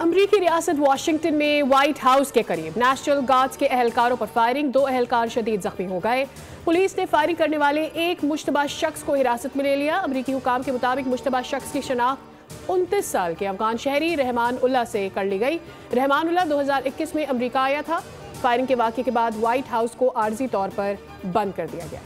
अमरीकी रियासत वाशिंगटन में व्हाइट हाउस के करीब नेशनल गार्ड्स के एहलकारों पर फायरिंग, 2 एहलकार शदीद जख्मी हो गए। पुलिस ने फायरिंग करने वाले एक मुश्तबा शख्स को हिरासत में ले लिया। अमरीकी हुकाम के मुताबिक मुश्तबा शख्स की शनाख्त 29 साल के अफगान शहरी रहमान उल्लाह से कर ली गई। रहमान उल्लाह 2021 में अमरीका आया था। फायरिंग के वाक़े के बाद व्हाइट हाउस को आर्जी तौर पर बंद कर दिया गया।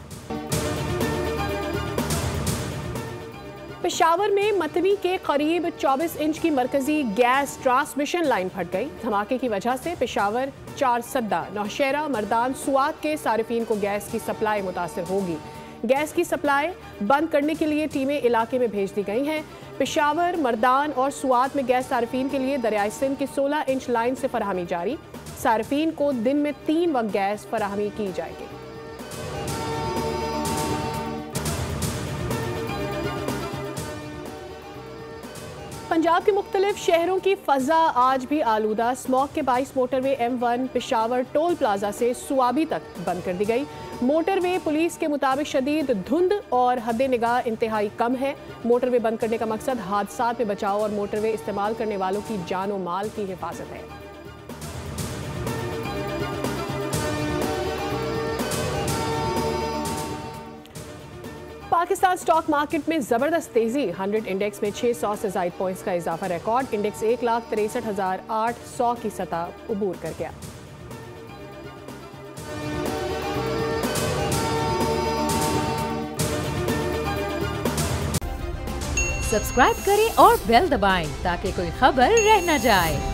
पेशावर में मतनी के करीब 24 इंच की मरकजी गैस ट्रांसमिशन लाइन फट गई। धमाके की वजह से पेशावर, चारसद्दा, नौशहरा, मर्दान, सुआत के सारिफीन को गैस की सप्लाई मुतासर होगी। गैस की सप्लाई बंद करने के लिए टीमें इलाके में भेज दी गई हैं। पेशावर, मर्दान और सुआत में गैस सारिफीन के लिए दरियाई सिंध की 16 इंच लाइन से फराहमी जारी। सारिफीन को दिन में 3 वक्त गैस फराहमी की जाएगी। पंजाब के मुख्तलिफ शहरों की फ़ज़ा आज भी आलूदा। स्मॉग के बाइस motorway M1 Peshawar toll plaza से सुआबी तक बंद कर दी गई। मोटरवे पुलिस के मुताबिक शदीद धुंध और हद निगाह इंतहाई कम है। मोटरवे बंद करने का मकसद हादसात में बचाव और मोटरवे इस्तेमाल करने वालों की जान और माल की हिफाजत है। पाकिस्तान स्टॉक मार्केट में जबरदस्त तेजी। 100 इंडेक्स में 600 से ज़ायद पॉइंट्स का इजाफा रिकॉर्ड। इंडेक्स 1,63,800 की सतह उबूर कर गया। सब्सक्राइब करें और बेल दबाएं ताकि कोई खबर रह न जाए।